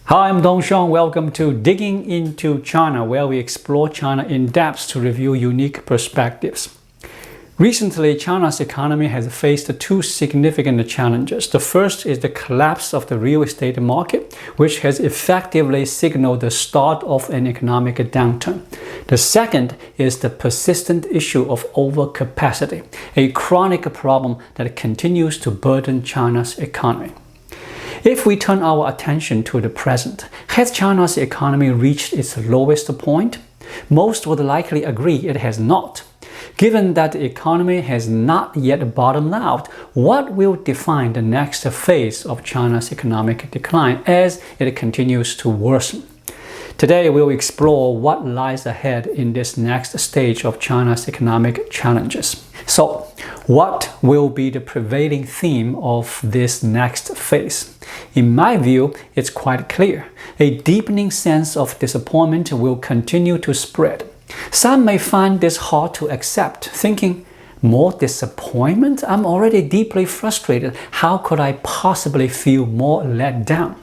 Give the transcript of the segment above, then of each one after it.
Hi, I'm Dongsheng. Welcome to Digging into China, where we explore China in depth to review unique perspectives. Recently, China's economy has faced two significant challenges. The first is the collapse of the real estate market, which has effectively signaled the start of an economic downturn. The second is the persistent issue of overcapacity, a chronic problem that continues to burden China's economy. If we turn our attention to the present, has China's economy reached its lowest point? Most would likely agree it has not. Given that the economy has not yet bottomed out, what will define the next phase of China's economic decline as it continues to worsen? Today, we'll explore what lies ahead in this next stage of China's economic challenges. So, what will be the prevailing theme of this next phase? In my view, it's quite clear. A deepening sense of disappointment will continue to spread. Some may find this hard to accept, thinking, more disappointment? I'm already deeply frustrated. How could I possibly feel more let down?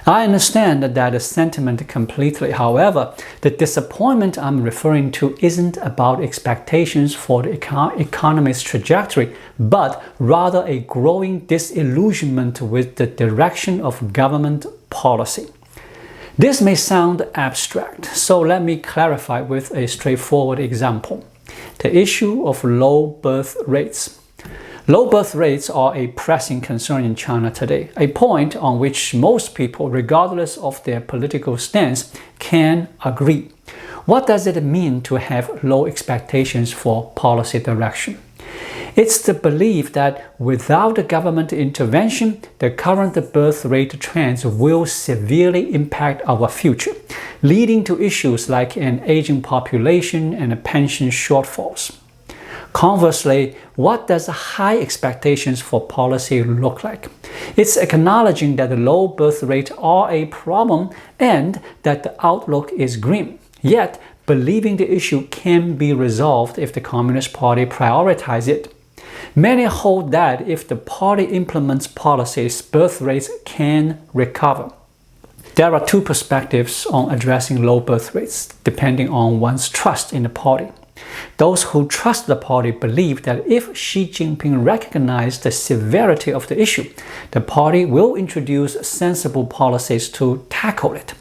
I understand that sentiment completely. However, the disappointment I'm referring to isn't about expectations for the economy's trajectory, but rather a growing disillusionment with the direction of government policy. This may sound abstract, so let me clarify with a straightforward example. The issue of low birth rates. Low birth rates are a pressing concern in China today, a point on which most people, regardless of their political stance, can agree. What does it mean to have low expectations for policy direction? It's the belief that without government intervention, the current birth rate trends will severely impact our future, leading to issues like an aging population and pension shortfalls. Conversely, what does high expectations for policy look like? It's acknowledging that the low birth rates are a problem and that the outlook is grim, yet believing the issue can be resolved if the Communist Party prioritizes it. Many hold that if the party implements policies, birth rates can recover. There are two perspectives on addressing low birth rates, depending on one's trust in the party. Those who trust the party believe that if Xi Jinping recognizes the severity of the issue, the party will introduce sensible policies to tackle it.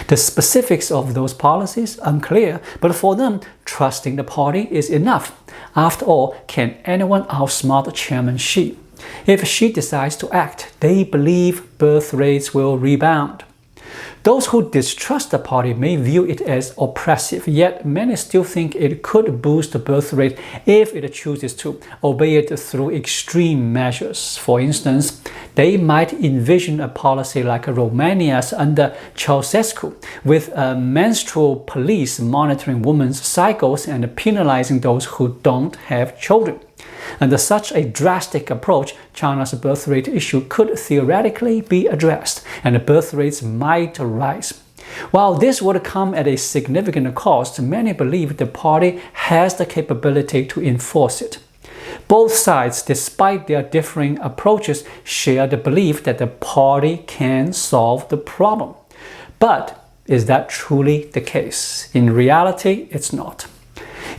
The specifics of those policies are unclear, but for them, trusting the party is enough. After all, can anyone outsmart Chairman Xi? If Xi decides to act, they believe birth rates will rebound. Those who distrust the party may view it as oppressive, yet many still think it could boost the birth rate if it chooses to, albeit through extreme measures. For instance, they might envision a policy like Romania's under Ceausescu, with a menstrual police monitoring women's cycles and penalizing those who don't have children. Under such a drastic approach, China's birth rate issue could theoretically be addressed, and birth rates might rise. While this would come at a significant cost, many believe the party has the capability to enforce it. Both sides, despite their differing approaches, share the belief that the party can solve the problem. But is that truly the case? In reality, it's not.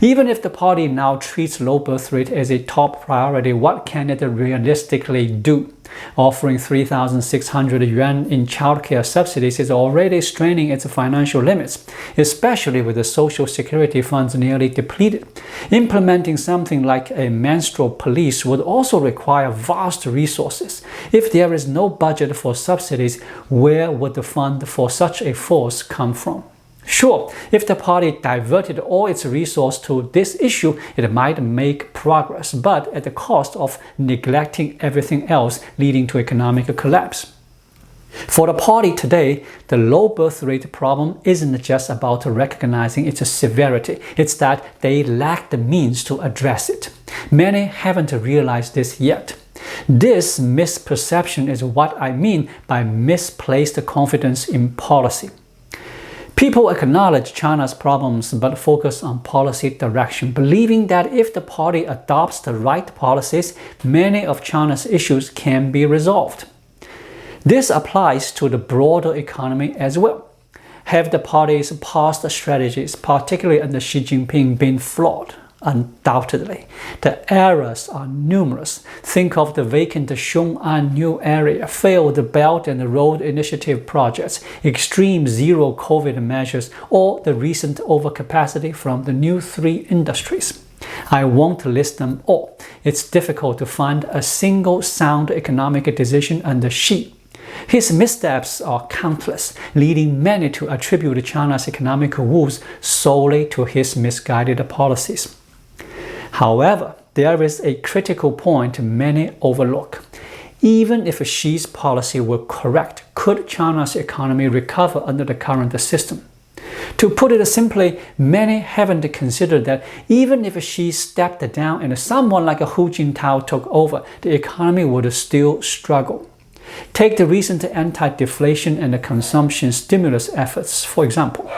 Even if the party now treats low birth rate as a top priority, what can it realistically do? Offering 3,600 yuan in childcare subsidies is already straining its financial limits, especially with the social security funds nearly depleted. Implementing something like a menstrual police would also require vast resources. If there is no budget for subsidies, where would the fund for such a force come from? Sure, if the party diverted all its resources to this issue, it might make progress, but at the cost of neglecting everything else, leading to economic collapse. For the party today, the low birth rate problem isn't just about recognizing its severity, it's that they lack the means to address it. Many haven't realized this yet. This misperception is what I mean by misplaced confidence in policy. People acknowledge China's problems but focus on policy direction, believing that if the party adopts the right policies, many of China's issues can be resolved. This applies to the broader economy as well. Have the party's past strategies, particularly under Xi Jinping, been flawed? Undoubtedly. The errors are numerous. Think of the vacant Xiong'an New Area, failed Belt and Road Initiative projects, extreme zero COVID measures, or the recent overcapacity from the new 3 industries. I won't list them all. It's difficult to find a single sound economic decision under Xi. His missteps are countless, leading many to attribute China's economic woes solely to his misguided policies. However, there is a critical point many overlook. Even if Xi's policy were correct, could China's economy recover under the current system? To put it simply, many haven't considered that even if Xi stepped down and someone like Hu Jintao took over, the economy would still struggle. Take the recent anti-deflation and consumption stimulus efforts, for example.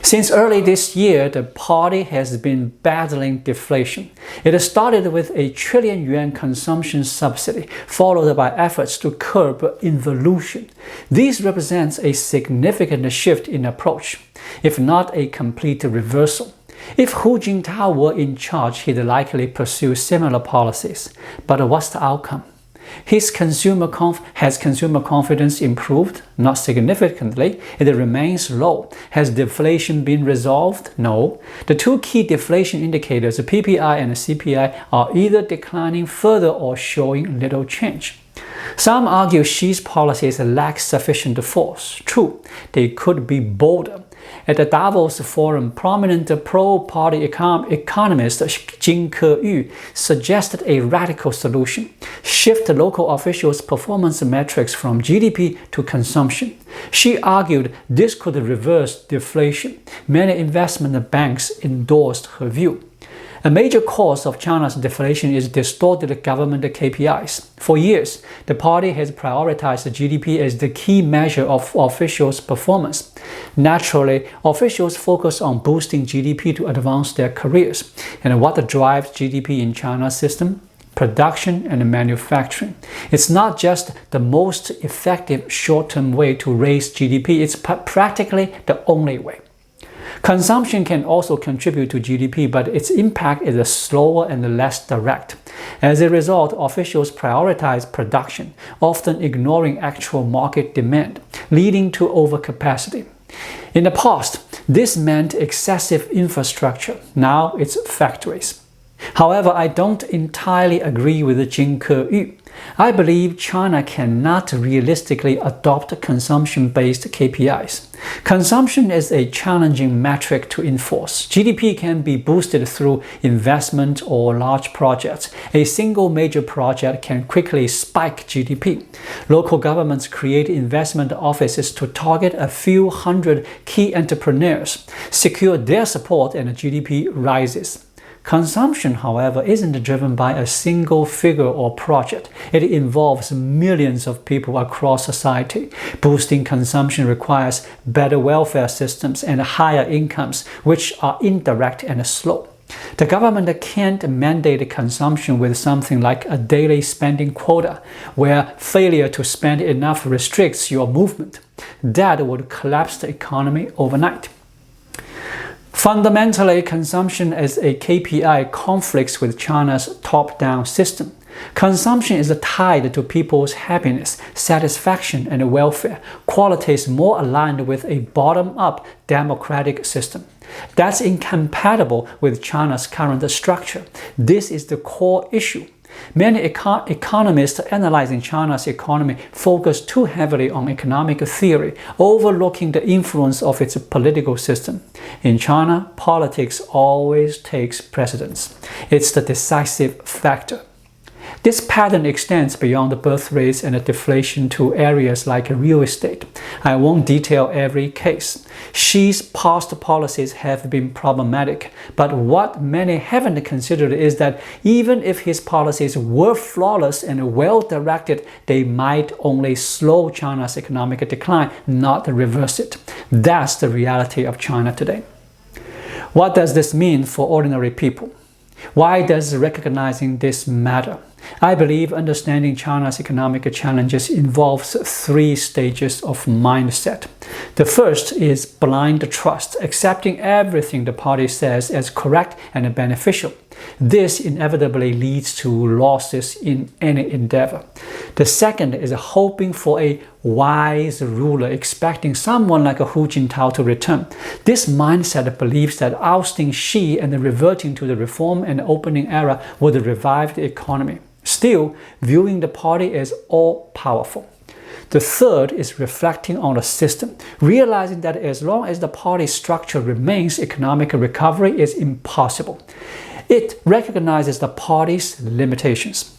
Since early this year, the party has been battling deflation. It started with a trillion-yuan consumption subsidy, followed by efforts to curb involution. This represents a significant shift in approach, if not a complete reversal. If Hu Jintao were in charge, he'd likely pursue similar policies. But what's the outcome? Has consumer confidence improved? Not significantly. It remains low. Has deflation been resolved? No. The 2 key deflation indicators, PPI and CPI, are either declining further or showing little change. Some argue Xi's policies lack sufficient force. True, they could be bolder. At the Davos Forum, prominent pro-party economist Jin Ke-yu suggested a radical solution: shift local officials' performance metrics from GDP to consumption. She argued this could reverse deflation. Many investment banks endorsed her view. A major cause of China's deflation is distorted government KPIs. For years, the party has prioritized GDP as the key measure of officials' performance. Naturally, officials focus on boosting GDP to advance their careers. And what drives GDP in China's system? Production and manufacturing. It's not just the most effective short-term way to raise GDP, it's practically the only way. Consumption can also contribute to GDP, but its impact is slower and less direct. As a result, officials prioritize production, often ignoring actual market demand, leading to overcapacity. In the past, this meant excessive infrastructure. Now it's factories. However, I don't entirely agree with Jin Ke-yu. I believe China cannot realistically adopt consumption-based KPIs. Consumption is a challenging metric to enforce. GDP can be boosted through investment or large projects. A single major project can quickly spike GDP. Local governments create investment offices to target a few hundred key entrepreneurs, secure their support, and GDP rises. Consumption, however, isn't driven by a single figure or project. It involves millions of people across society. Boosting consumption requires better welfare systems and higher incomes, which are indirect and slow. The government can't mandate consumption with something like a daily spending quota, where failure to spend enough restricts your movement. That would collapse the economy overnight. Fundamentally, consumption as a KPI conflicts with China's top-down system. Consumption is tied to people's happiness, satisfaction, and welfare, qualities more aligned with a bottom-up democratic system. That's incompatible with China's current structure. This is the core issue. Many economists analyzing China's economy focus too heavily on economic theory, overlooking the influence of its political system. In China, politics always takes precedence. It's the decisive factor. This pattern extends beyond birth rates and deflation to areas like real estate. I won't detail every case. Xi's past policies have been problematic, but what many haven't considered is that even if his policies were flawless and well-directed, they might only slow China's economic decline, not reverse it. That's the reality of China today. What does this mean for ordinary people? Why does recognizing this matter? I believe understanding China's economic challenges involves 3 stages of mindset. The first is blind trust, accepting everything the party says as correct and beneficial. This inevitably leads to losses in any endeavor. The second is hoping for a wise ruler, expecting someone like Hu Jintao to return. This mindset believes that ousting Xi and reverting to the reform and opening era would revive the economy, still viewing the party as all-powerful. The third is reflecting on the system, realizing that as long as the party structure remains, economic recovery is impossible. It recognizes the party's limitations.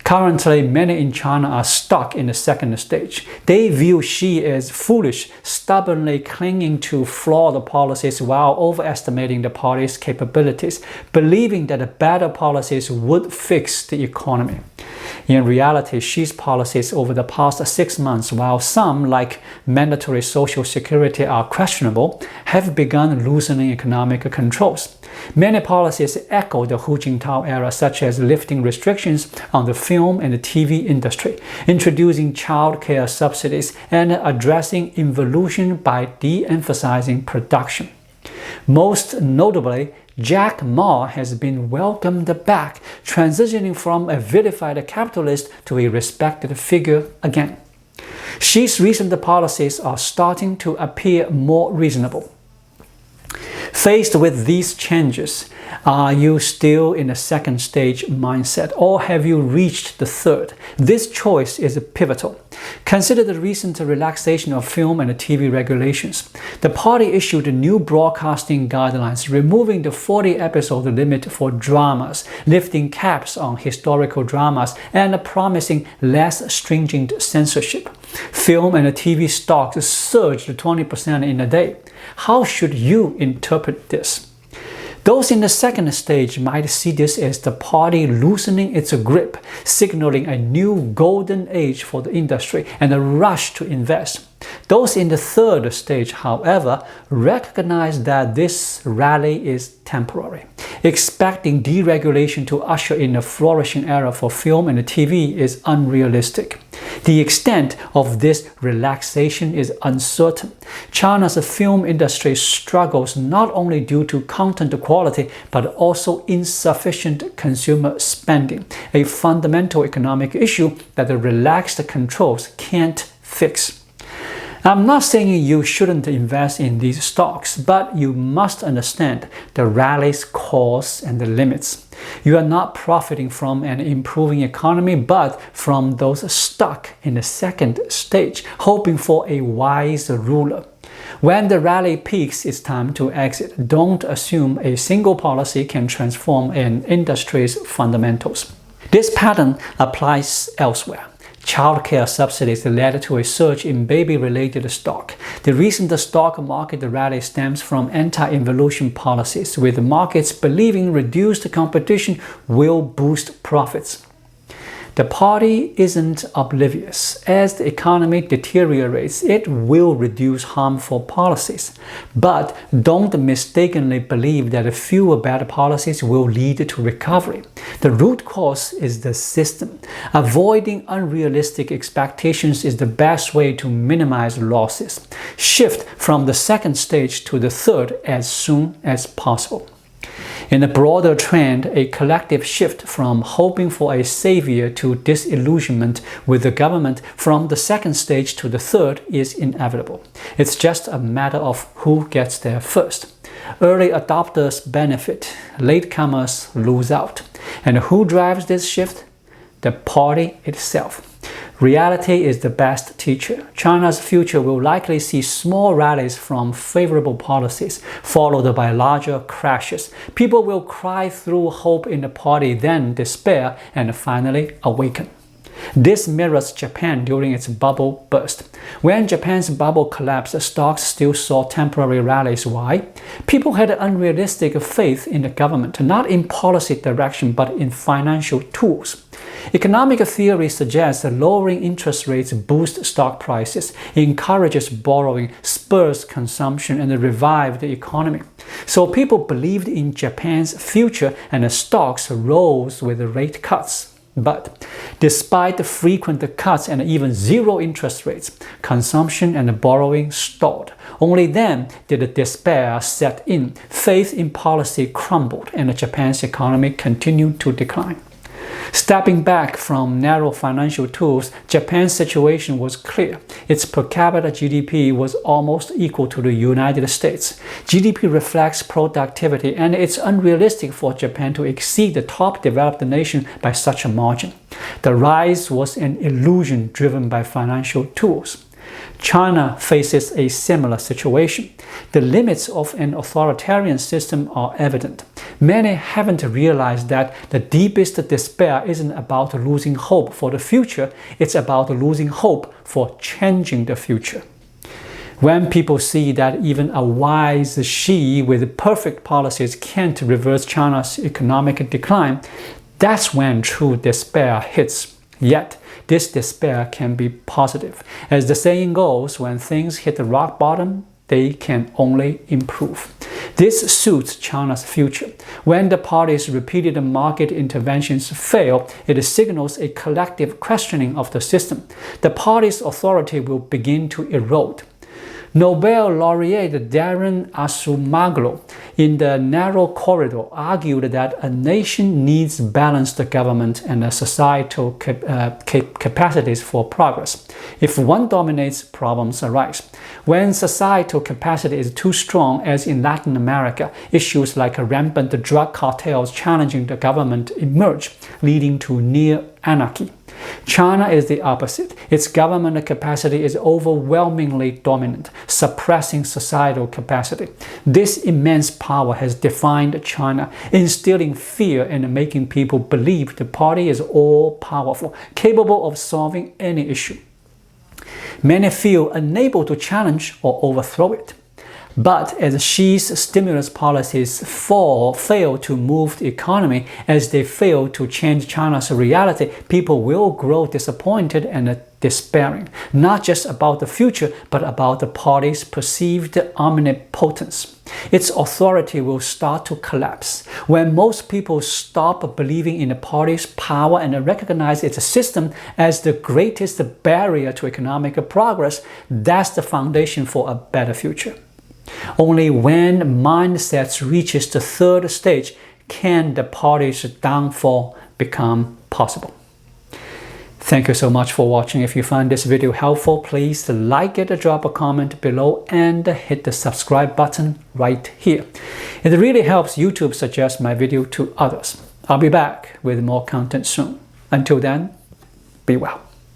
Currently, many in China are stuck in the second stage. They view Xi as foolish, stubbornly clinging to flawed policies while overestimating the party's capabilities, believing that better policies would fix the economy. In reality, Xi's policies over the past 6 months, while some, like mandatory social security, are questionable, have begun loosening economic controls. Many policies echo the Hu Jintao era, such as lifting restrictions on the film and the TV industry, introducing child care subsidies, and addressing involution by de-emphasizing production. Most notably, Jack Ma has been welcomed back, transitioning from a vilified capitalist to a respected figure again. Xi's recent policies are starting to appear more reasonable. Faced with these changes, are you still in a second stage mindset, or have you reached the third? This choice is pivotal. Consider the recent relaxation of film and TV regulations. The party issued new broadcasting guidelines, removing the 40-episode limit for dramas, lifting caps on historical dramas, and promising less stringent censorship. Film and TV stocks surged 20% in a day. How should you interpret this? Those in the second stage might see this as the party loosening its grip, signaling a new golden age for the industry and a rush to invest. Those in the third stage, however, recognize that this rally is temporary. Expecting deregulation to usher in a flourishing era for film and TV is unrealistic. The extent of this relaxation is uncertain. China's film industry struggles not only due to content quality, but also insufficient consumer spending, a fundamental economic issue that the relaxed controls can't fix. I'm not saying you shouldn't invest in these stocks, but you must understand the rally's cause and the limits. You are not profiting from an improving economy, but from those stuck in the second stage, hoping for a wise ruler. When the rally peaks, it's time to exit. Don't assume a single policy can transform an industry's fundamentals. This pattern applies elsewhere. Childcare subsidies led to a surge in baby-related stock. The recent stock market rally stems from anti-involution policies, with markets believing reduced competition will boost profits. The party isn't oblivious. As the economy deteriorates, it will reduce harmful policies. But don't mistakenly believe that fewer bad policies will lead to recovery. The root cause is the system. Avoiding unrealistic expectations is the best way to minimize losses. Shift from the second stage to the third as soon as possible. In a broader trend, a collective shift from hoping for a savior to disillusionment with the government from the second stage to the third is inevitable. It's just a matter of who gets there first. Early adopters benefit, latecomers lose out. And who drives this shift? The party itself. Reality is the best teacher. China's future will likely see small rallies from favorable policies, followed by larger crashes. People will cry through hope in the party, then despair, and finally awaken. This mirrors Japan during its bubble burst. When Japan's bubble collapsed, stocks still saw temporary rallies. Why? People had unrealistic faith in the government, not in policy direction, but in financial tools. Economic theory suggests that lowering interest rates boosts stock prices, encourages borrowing, spurs consumption, and revives the economy. So people believed in Japan's future, and the stocks rose with the rate cuts. But despite the frequent cuts and even zero interest rates, consumption and borrowing stalled. Only then did despair set in, faith in policy crumbled, and Japan's economy continued to decline. Stepping back from narrow financial tools, Japan's situation was clear. Its per capita GDP was almost equal to the United States. GDP reflects productivity, and it's unrealistic for Japan to exceed the top developed nation by such a margin. The rise was an illusion driven by financial tools. China faces a similar situation. The limits of an authoritarian system are evident. Many haven't realized that the deepest despair isn't about losing hope for the future, it's about losing hope for changing the future. When people see that even a wise Xi with perfect policies can't reverse China's economic decline, that's when true despair hits. Yet, this despair can be positive. As the saying goes, when things hit rock bottom, they can only improve. This suits China's future. When the party's repeated market interventions fail, it signals a collective questioning of the system. The party's authority will begin to erode. Nobel laureate Darren Asumaglo in The Narrow Corridor argued that a nation needs balanced government and societal capacities for progress. If one dominates, problems arise. When societal capacity is too strong, as in Latin America, issues like rampant drug cartels challenging the government emerge, leading to near anarchy. China is the opposite. Its government capacity is overwhelmingly dominant, suppressing societal capacity. This immense power has defined China, instilling fear and making people believe the party is all-powerful, capable of solving any issue. Many feel unable to challenge or overthrow it. But as Xi's stimulus policies fail to move the economy, as they fail to change China's reality, people will grow disappointed and despairing, not just about the future, but about the party's perceived omnipotence. Its authority will start to collapse. When most people stop believing in the party's power and recognize its system as the greatest barrier to economic progress, that's the foundation for a better future. Only when mindsets reaches the third stage can the party's downfall become possible. Thank you so much for watching. If you find this video helpful, please like it, drop a comment below, and hit the subscribe button right here. It really helps YouTube suggest my video to others. I'll be back with more content soon. Until then, be well.